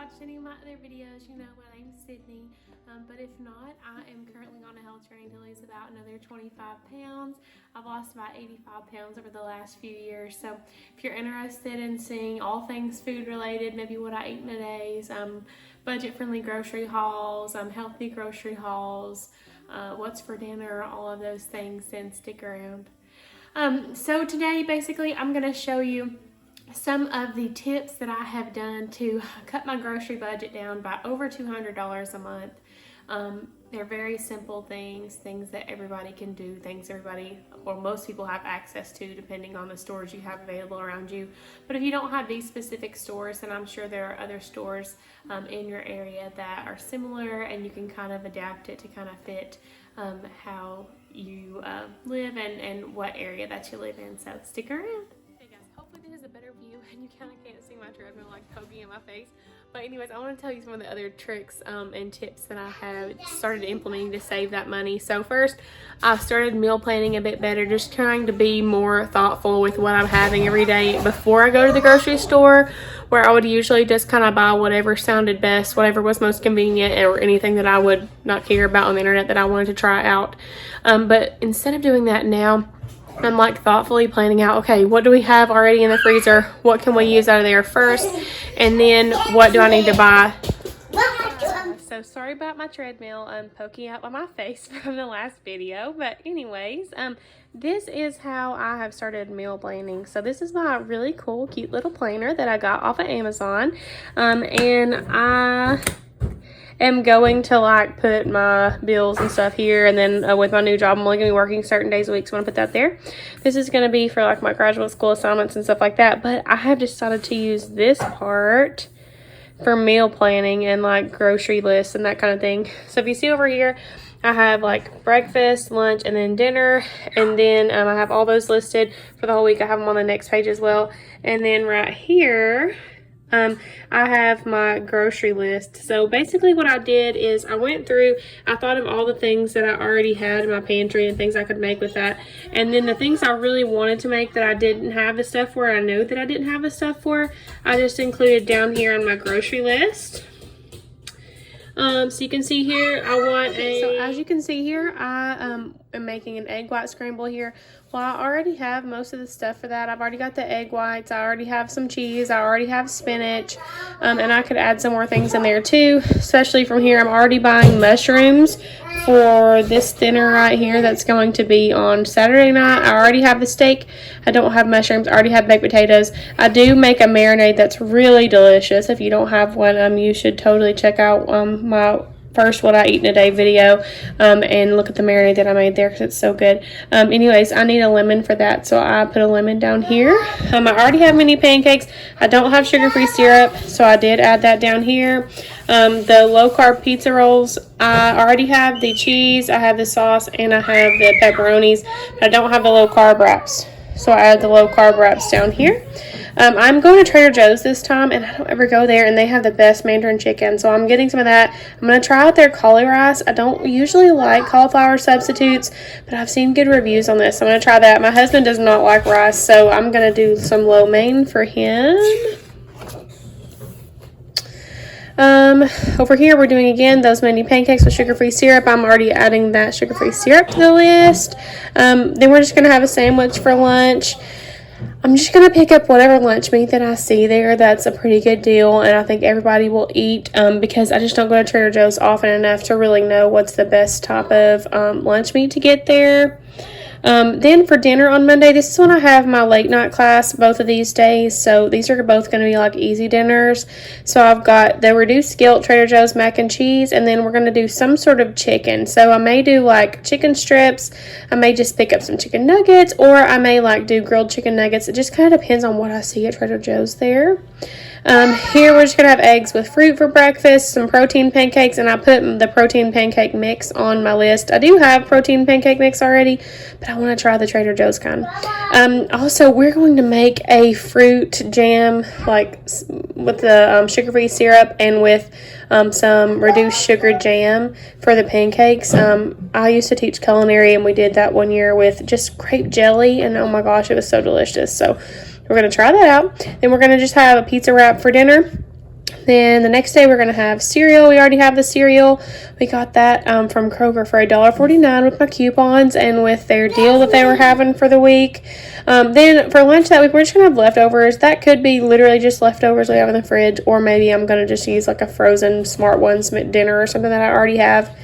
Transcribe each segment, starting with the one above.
watched any of my other videos, you know my name's Sydney. But if not, I am currently on a health journey to lose about another 25 pounds. I've lost about 85 pounds over the last few years. So if you're interested in seeing all things food related, maybe what I eat in a day, budget-friendly grocery hauls, healthy grocery hauls, what's for dinner, all of those things, then stick around. So today, basically, I'm going to show you some of the tips that I have done to cut my grocery budget down by over $200 a month. They're very simple things that everybody can do, things everybody or most people have access to depending on the stores you have available around you. But if you don't have these specific stores, then I'm sure there are other stores in your area that are similar, and you can kind of adapt it to kind of fit how you live and what area that you live in. So stick around. Hey guys, hopefully this is a better view and you kind of can't see my treadmill like poking in my face. But anyways, I want to tell you some of the other tricks and tips that I have started implementing to save that money. So first, I've started meal planning a bit better, just trying to be more thoughtful with what I'm having every day before I go to the grocery store, where I would usually just kind of buy whatever sounded best, whatever was most convenient, or anything that I would not care about on the internet that I wanted to try out. But instead of doing that now, I'm like thoughtfully planning out, okay, what do we have already in the freezer? What can we use out of there first? And then what do I need to buy? So sorry about my treadmill poking out on my face from the last video. But anyways, this is how I have started meal planning. So this is my really cool, cute little planner that I got off of Amazon. And I am going to like put my bills and stuff here, and then with my new job I'm only going to be working certain days a week, so I'm going to put that there. This is going to be for like my graduate school assignments and stuff like that, but I have decided to use this part for meal planning and like grocery lists and that kind of thing. So if you see over here, I have like breakfast, lunch, and then dinner, and then I have all those listed for the whole week. I have them on the next page as well. And then right here I have my grocery list. So basically what I did is I went through, I thought of all the things that I already had in my pantry and things I could make with that. And then the things I really wanted to make that I didn't have the stuff for, I know that I didn't have the stuff for, I just included down here on my grocery list. So you can see here, so as you can see here, I am making an egg white scramble here. Well, I already have most of the stuff for that. I've already got the egg whites. I already have some cheese. I already have spinach. And I could add some more things in there too, especially from here. I'm already buying mushrooms for this dinner right here that's going to be on Saturday night. I already have the steak. I don't have mushrooms. I already have baked potatoes. I do make a marinade that's really delicious. If you don't have one, you should totally check out my first what I eat in a day video and look at the marinade that I made there because it's so good. Anyways, I need a lemon for that, so I put a lemon down here. I already have mini pancakes. I don't have sugar-free syrup, so I did add that down here. The low-carb pizza rolls, I already have the cheese, I have the sauce, and I have the pepperonis. I don't have the low-carb wraps, so I add the low-carb wraps down here. I'm going to Trader Joe's this time, and I don't ever go there, and they have the best Mandarin chicken, so I'm getting some of that. I'm going to try out their cauli rice. I don't usually like cauliflower substitutes, but I've seen good reviews on this, so I'm going to try that. My husband does not like rice, so I'm going to do some lo mein for him. Over here we're doing again those mini pancakes with sugar-free syrup. I'm already adding that sugar-free syrup to the list. Then we're just going to have a sandwich for lunch. I'm just going to pick up whatever lunch meat that I see there. That's a pretty good deal, and I think everybody will eat because I just don't go to Trader Joe's often enough to really know what's the best type of lunch meat to get there. Then for dinner on Monday, this is when I have my late night class both of these days, so these are both going to be like easy dinners. So I've got the reduced guilt Trader Joe's mac and cheese, and then we're going to do some sort of chicken. So I may do like chicken strips, I may just pick up some chicken nuggets, or I may like do grilled chicken nuggets. It just kind of depends on what I see at Trader Joe's there. Here we're just going to have eggs with fruit for breakfast, some protein pancakes, and I put the protein pancake mix on my list. I do have protein pancake mix already, but I want to try the Trader Joe's kind. Also, we're going to make a fruit jam like with the sugar-free syrup and with some reduced sugar jam for the pancakes. I used to teach culinary, and we did that one year with just grape jelly, and oh my gosh, it was so delicious. So we're going to try that out. Then we're going to just have a pizza wrap for dinner. Then the next day we're going to have cereal. We already have the cereal. We got that from Kroger for $1.49 with my coupons and with their deal that they were having for the week. Then for lunch that week, we're just going to have leftovers. That could be literally just leftovers we have in the fridge, or maybe I'm going to just use like a frozen Smart Ones dinner or something that I already have.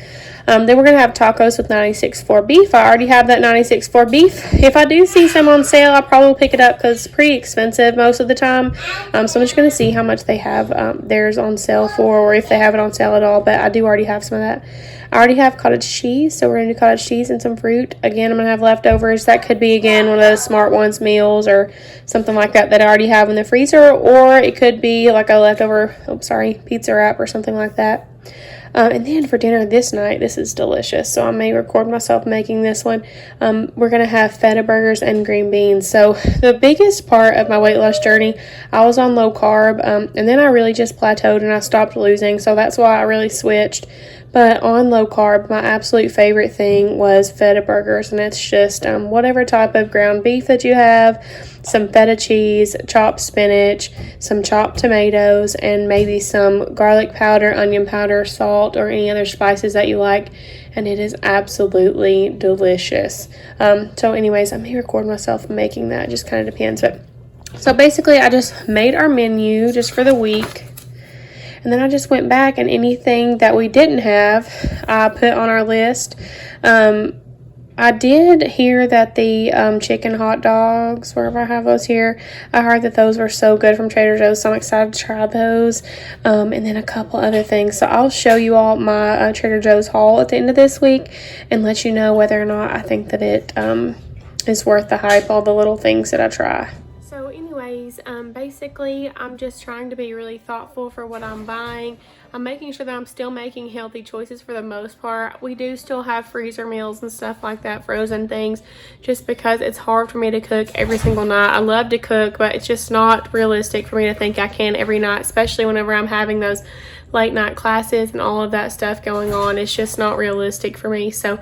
Then we're going to have tacos with 96.4 beef. I already have that 96.4 beef. If I do see some on sale, I'll probably pick it up because it's pretty expensive most of the time. So I'm just going to see how much they have theirs on sale for, or if they have it on sale at all. But I do already have some of that. I already have cottage cheese, so we're going to do cottage cheese and some fruit. Again, I'm going to have leftovers. That could be, again, one of those Smart Ones meals or something like that I already have in the freezer. Or it could be like a leftover, pizza wrap or something like that. And then for dinner this night, this is delicious. So I may record myself making this one. We're going to have feta burgers and green beans. So the biggest part of my weight loss journey, I was on low carb. And then I really just plateaued and I stopped losing. So that's why I really switched. But on low carb, my absolute favorite thing was feta burgers. And it's just whatever type of ground beef that you have, some feta cheese, chopped spinach, some chopped tomatoes, and maybe some garlic powder, onion powder, salt, or any other spices that you like. And it is absolutely delicious. So anyways, I may record myself making that. It just kind of depends. But so basically, I just made our menu just for the week. And then I just went back, and anything that we didn't have, I put on our list. I did hear that the chicken hot dogs, wherever I have those here, I heard that those were so good from Trader Joe's, so I'm excited to try those. And then a couple other things. So I'll show you all my Trader Joe's haul at the end of this week and let you know whether or not I think that it is worth the hype, all the little things that I try. So anyways, basically, I'm just trying to be really thoughtful for what I'm buying. I'm making sure that I'm still making healthy choices for the most part. We do still have freezer meals and stuff like that, frozen things, just because it's hard for me to cook every single night. I love to cook, but it's just not realistic for me to think I can every night, especially whenever I'm having those late night classes and all of that stuff going on. It's just not realistic for me. So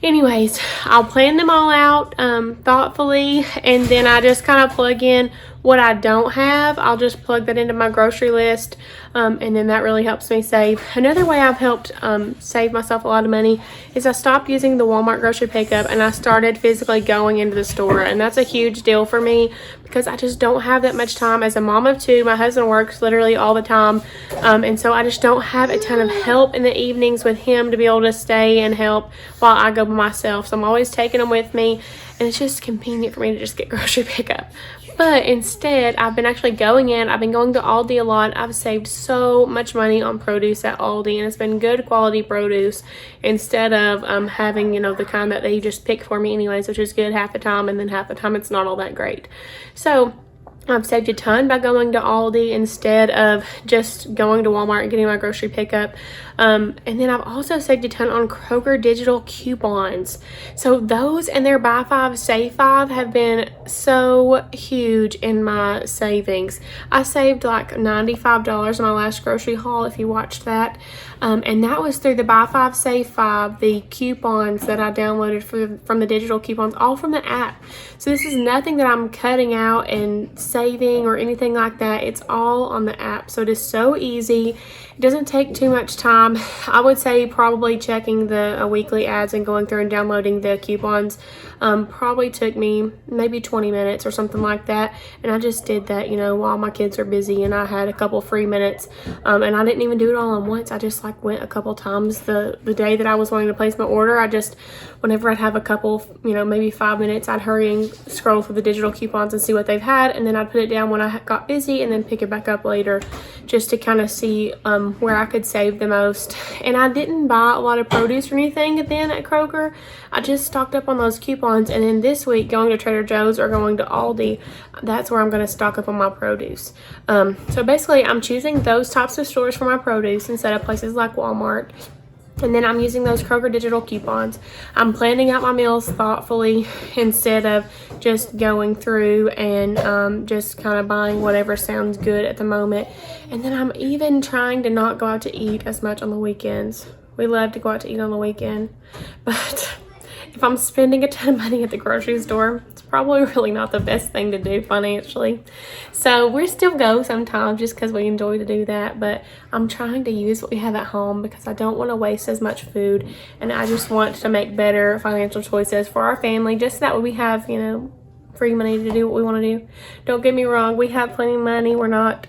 anyways, I'll plan them all out thoughtfully, and then I just kind of plug in what I don't have. I'll just plug that into my grocery list, and then that really helps me save. Another way I've helped save myself a lot of money is I stopped using the Walmart grocery pickup and I started physically going into the store, and that's a huge deal for me because I just don't have that much time. As a mom of two, my husband works literally all the time, and so I just don't have a ton of help in the evenings with him to be able to stay and help while I go by myself. So I'm always taking him with me, and it's just convenient for me to just get grocery pickup. But instead, I've been actually going in. I've been going to Aldi a lot. I've saved so much money on produce at Aldi, and it's been good quality produce instead of having, the kind that they just pick for me anyways, which is good half the time, and then half the time it's not all that great. So I've saved a ton by going to Aldi instead of just going to Walmart and getting my grocery pickup. And then I've also saved a ton on Kroger digital coupons. So those and their buy 5 save 5 have been so huge in my savings. I saved like $95 in my last grocery haul if you watched that. And that was through the buy 5 save 5, the coupons that I downloaded from the digital coupons, all from the app. So this is nothing that I'm cutting out and saving or anything like that. It's all on the app. So it is so easy. It doesn't take too much time. I would say probably checking the weekly ads and going through and downloading the coupons probably took me maybe 20 minutes or something like that. And I just did that, while my kids are busy and I had a couple free minutes. And I didn't even do it all at once. I just went a couple times the day that I was wanting to place my order. Whenever I'd have a couple, maybe 5 minutes, I'd hurry and scroll through the digital coupons and see what they've had. And then I'd put it down when I got busy and then pick it back up later just to kind of see where I could save the most. And I didn't buy a lot of produce or anything then at Kroger. I just stocked up on those coupons. And then this week, going to Trader Joe's or going to Aldi, that's where I'm going to stock up on my produce. So basically, I'm choosing those types of stores for my produce instead of places like Walmart. And then I'm using those Kroger digital coupons. I'm planning out my meals thoughtfully instead of just going through and just kind of buying whatever sounds good at the moment. And then I'm even trying to not go out to eat as much on the weekends. We love to go out to eat on the weekend. But if I'm spending a ton of money at the grocery store, it's probably really not the best thing to do financially. So we still go sometimes just because we enjoy to do that, but I'm trying to use what we have at home because I don't want to waste as much food, and I just want to make better financial choices for our family, just so that way we have, you know, free money to do what we want to do. Don't get me wrong, we have plenty of money. We're not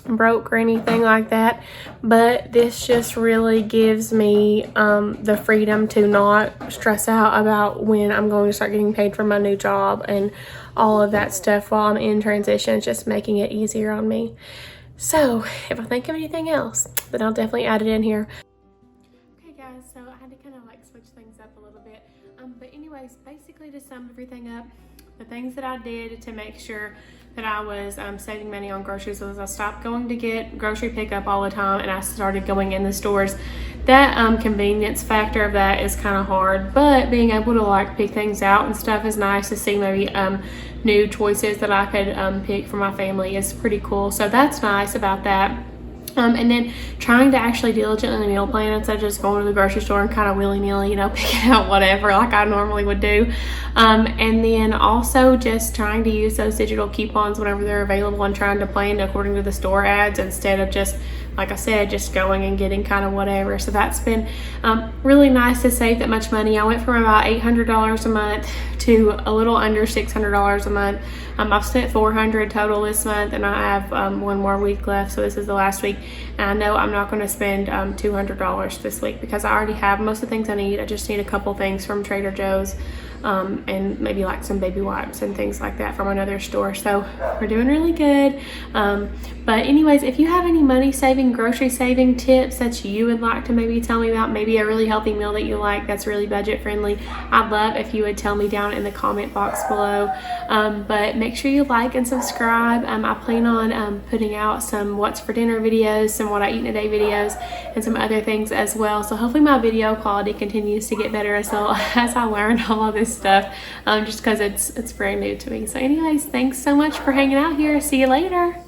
broke or anything like that, but this just really gives me the freedom to not stress out about when I'm going to start getting paid for my new job and all of that stuff while I'm in transition. It's just making it easier on me. So if I think of anything else, then I'll definitely add it in here. Okay guys, so I had to kind of like switch things up a little bit, but anyways, basically to sum everything up, the things that I did to make sure that I was saving money on groceries was I stopped going to get grocery pickup all the time, and I started going in the stores. That convenience factor of that is kind of hard, but being able to like pick things out and stuff is nice. To see maybe new choices that I could pick for my family is pretty cool. So that's nice about that. And then trying to actually diligently meal plan instead of just going to the grocery store and kind of willy-nilly, you know, picking out whatever like I normally would do. And then also just trying to use those digital coupons whenever they're available and trying to plan according to the store ads instead of just, like I said, just going and getting kind of whatever. So that's been really nice to save that much money. I went from about $800 a month to a little under $600 a month. I've spent $400 total this month, and I have one more week left, so this is the last week. And I know I'm not going to spend $200 this week because I already have most of the things I need. I just need a couple things from Trader Joe's and maybe like some baby wipes and things like that from another store. So we're doing really good. But anyways, if you have any money saving, grocery saving tips that you would like to maybe tell me about, maybe a really healthy meal that you like that's really budget friendly, I'd love if you would tell me down in the comment box below. But make sure you like and subscribe. I plan on putting out some what's for dinner videos, some what I eat in a day videos, and some other things as well. So hopefully my video quality continues to get better as well as I learn all of this stuff, just because it's brand new to me. So anyways, thanks so much for hanging out here. See you later.